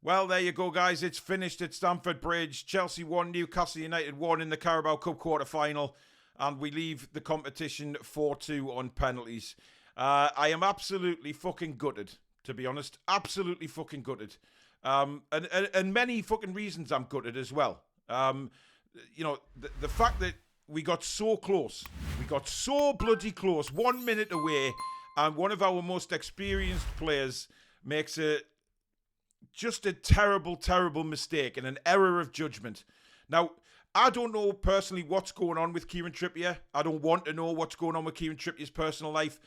Well, there you go, guys. It's finished at Stamford Bridge. Chelsea won, Newcastle United won in the Carabao Cup quarter-final, and we leave the competition 4-2 on penalties. I am absolutely fucking gutted, to be honest. Absolutely fucking gutted. And many fucking reasons I'm gutted as well. The fact that we got so close. We got so bloody close. 1 minute away, and one of our most experienced players makes just a terrible, terrible mistake and an error of judgment. Now, I don't know personally what's going on with Kieran Trippier. I don't want to know what's going on with Kieran Trippier's personal life.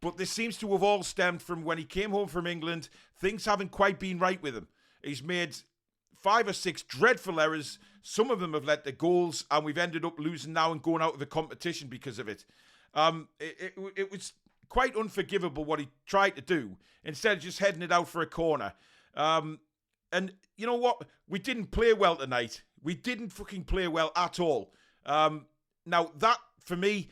But this seems to have all stemmed from when he came home from England. Things haven't quite been right with him. He's made 5 or 6 dreadful errors. Some of them have led to goals, and we've ended up losing now and going out of the competition because of it. It was quite unforgivable what he tried to do, instead of just heading it out for a corner. And you know what? We didn't play well tonight. We didn't fucking play well at all. Now, that, for me,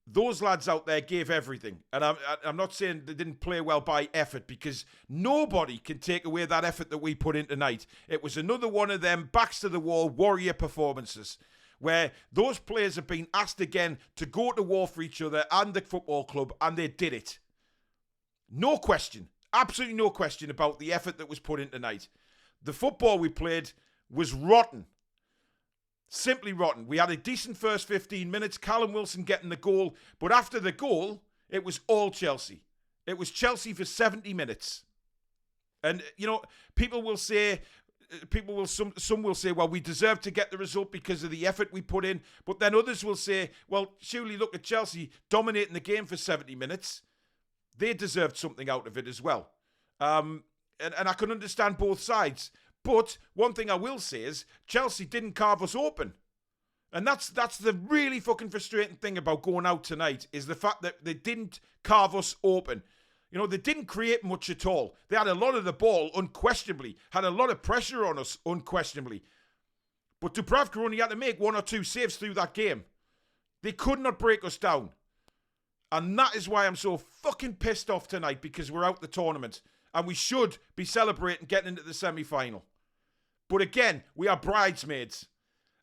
those lads out there gave everything. And I'm not saying they didn't play well by effort, because nobody can take away that effort that we put in tonight. It was another one of them backs to the wall warrior performances, where those players have been asked again to go to war for each other and the football club, and they did it. No question. Absolutely no question about the effort that was put in tonight. The football we played was rotten. Simply rotten. We had a decent first 15 minutes, Callum Wilson getting the goal, but after the goal, it was all Chelsea. It was Chelsea for 70 minutes. And, people will say, some will say, well, we deserve to get the result because of the effort we put in, but then others will say, well, surely look at Chelsea dominating the game for 70 minutes. They deserved something out of it as well. And I can understand both sides. But one thing I will say is Chelsea didn't carve us open. And that's the really fucking frustrating thing about going out tonight, is the fact that they didn't carve us open. They didn't create much at all. They had a lot of the ball, unquestionably. Had a lot of pressure on us, unquestionably. But Dubravka only had to make 1 or 2 saves through that game. They could not break us down. And that is why I'm so fucking pissed off tonight, because we're out the tournament. And we should be celebrating getting into the semi-final. But again, we are bridesmaids.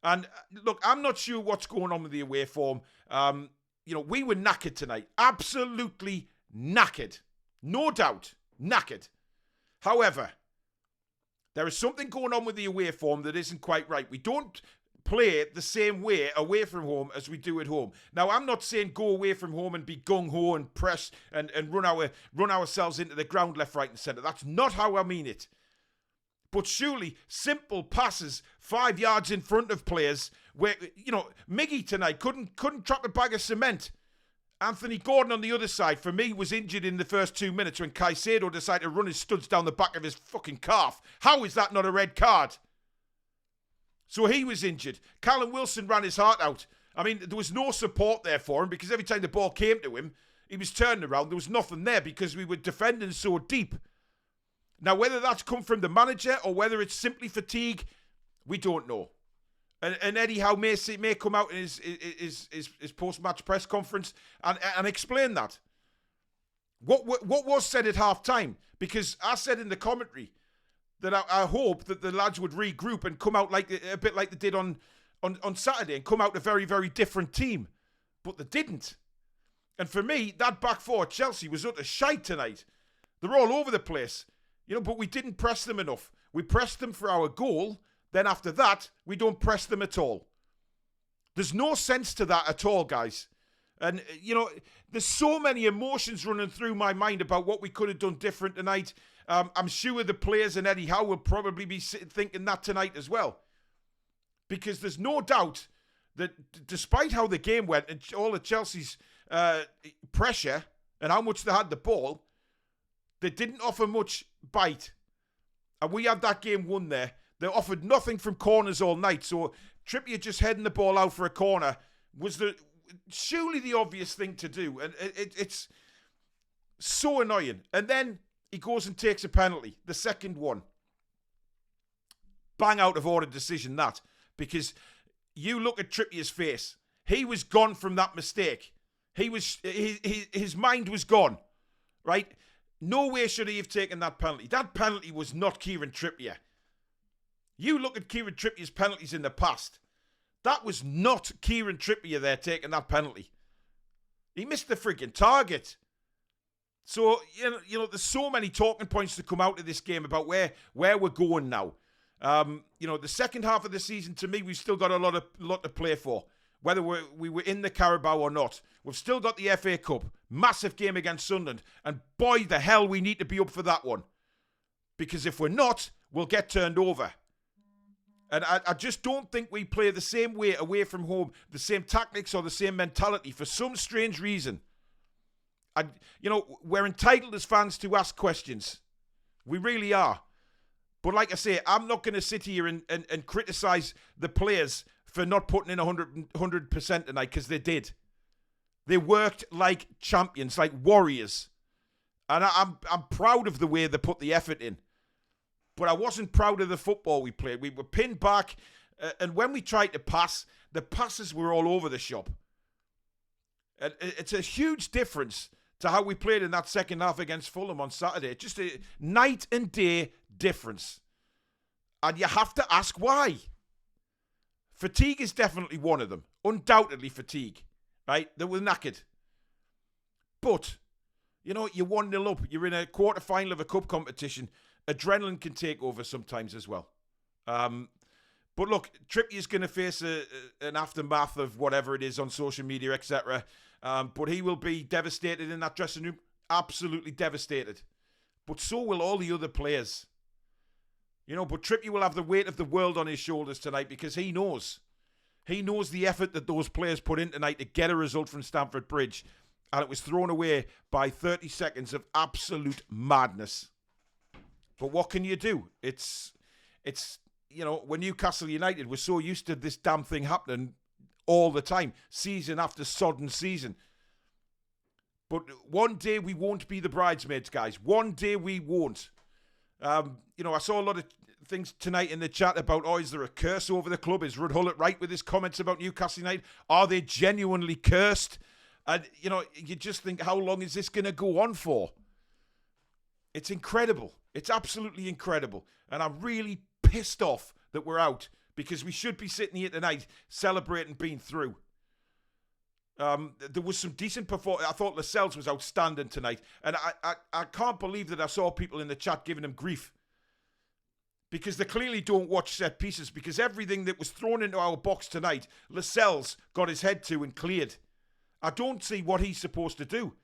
And look, I'm not sure what's going on with the away form. We were knackered tonight. Absolutely knackered. No doubt. Knackered. However, there is something going on with the away form that isn't quite right. We don't play the same way away from home as we do at home. Now, I'm not saying go away from home and be gung-ho and press and run ourselves into the ground left, right and centre. That's not how I mean it. But surely simple passes 5 yards in front of players where, Miggy tonight couldn't trap a bag of cement. Anthony Gordon on the other side, for me, was injured in the first 2 minutes when Caicedo decided to run his studs down the back of his fucking calf. How is that not a red card? So he was injured. Callum Wilson ran his heart out. I mean, there was no support there for him, because every time the ball came to him, he was turning around. There was nothing there because we were defending so deep. Now, whether that's come from the manager or whether it's simply fatigue, we don't know. And Eddie Howe may come out in his post-match press conference and explain that. What was said at half-time? Because I said in the commentary that I hope that the lads would regroup and come out a bit like they did on Saturday, and come out a very, very different team. But they didn't. And for me, that back four at Chelsea was utter shite tonight. They're all over the place. But we didn't press them enough. We pressed them for our goal. Then after that, we don't press them at all. There's no sense to that at all, guys. And, there's so many emotions running through my mind about what we could have done different tonight. I'm sure the players and Eddie Howe will probably be thinking that tonight as well. Because there's no doubt that despite how the game went and all of Chelsea's pressure and how much they had the ball, they didn't offer much bite. And we had that game won there. They offered nothing from corners all night. So Trippier just heading the ball out for a corner was surely the obvious thing to do. And it's so annoying. And then he goes and takes a penalty. The second one. Bang out of order decision, that. Because you look at Trippier's face. He was gone from that mistake. His mind was gone. Right? No way should he have taken that penalty. That penalty was not Kieran Trippier. You look at Kieran Trippier's penalties in the past. That was not Kieran Trippier there taking that penalty. He missed the freaking target. So, you know, there's so many talking points to come out of this game about where we're going now. You know, the second half of the season, to me, we've still got a lot to play for. Whether we were in the Carabao or not. We've still got the FA Cup. Massive game against Sunderland. And boy, the hell, we need to be up for that one. Because if we're not, we'll get turned over. And I just don't think we play the same way away from home, the same tactics or the same mentality for some strange reason. And, you know, we're entitled as fans to ask questions. We really are. But like I say, I'm not going to sit here and criticise the players for not putting in 100% tonight, because they did. They worked like champions, like warriors. And I'm proud of the way they put the effort in. But I wasn't proud of the football we played. We were pinned back, and when we tried to pass, the passes were all over the shop. And it's a huge difference to how we played in that second half against Fulham on Saturday. Just a night and day difference. And you have to ask why. Fatigue is definitely one of them. Undoubtedly fatigue. Right? They were knackered. But, you know, you're 1-0 up. You're in a quarter-final of a cup competition. Adrenaline can take over sometimes as well. But look, Trippier's going to face an aftermath of whatever it is on social media, etc. But he will be devastated in that dressing room. Absolutely devastated. But so will all the other players. You know, but Trippier will have the weight of the world on his shoulders tonight, because he knows. He knows the effort that those players put in tonight to get a result from Stamford Bridge. And it was thrown away by 30 seconds of absolute madness. But what can you do? It's you know, when Newcastle United was so used to this damn thing happening all the time, season after sodden season. But one day we won't be the bridesmaids, guys. One day we won't. You know, I saw a lot of things tonight in the chat about, is there a curse over the club? Is Rudd Hullett right with his comments about Newcastle United? Are they genuinely cursed? And, you know, you just think, how long is this going to go on for? It's incredible. It's absolutely incredible. And I'm really pissed off that we're out, because we should be sitting here tonight celebrating being through. There was some decent performance. I thought Lascelles was outstanding tonight. And I can't believe that I saw people in the chat giving him grief, because they clearly don't watch set pieces, because everything that was thrown into our box tonight, Lascelles got his head to and cleared. I don't see what he's supposed to do.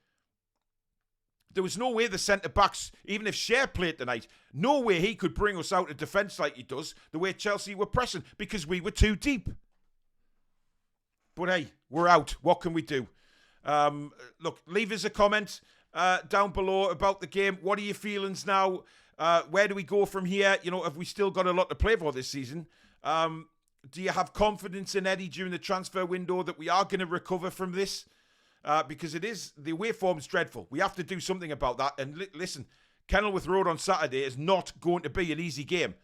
There was no way the centre-backs, even if Cher played tonight, no way he could bring us out of defence like he does, the way Chelsea were pressing, because we were too deep. But hey, we're out. What can we do? Look, leave us a comment down below about the game. What are your feelings now? Where do we go from here? You know, have we still got a lot to play for this season? Do you have confidence in Eddie during the transfer window that we are going to recover from this? Because it is, the away form's dreadful. We have to do something about that. And listen, Kenilworth Road on Saturday is not going to be an easy game.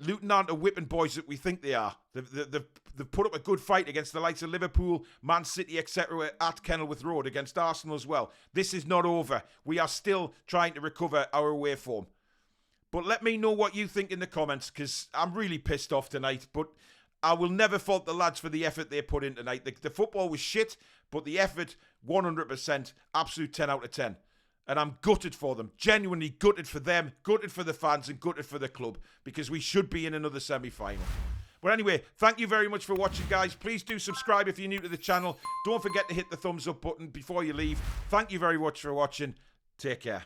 Luton aren't the whipping boys that we think they are. They've put up a good fight against the likes of Liverpool, Man City, etc. at Kenilworth Road, against Arsenal as well. This is not over. We are still trying to recover our away form. But let me know what you think in the comments, because I'm really pissed off tonight. But I will never fault the lads for the effort they put in tonight. The football was shit, but the effort, 100%, absolute 10 out of 10. And I'm gutted for them. Genuinely gutted for them, gutted for the fans, and gutted for the club, because we should be in another semi-final. But anyway, thank you very much for watching, guys. Please do subscribe if you're new to the channel. Don't forget to hit the thumbs up button before you leave. Thank you very much for watching. Take care.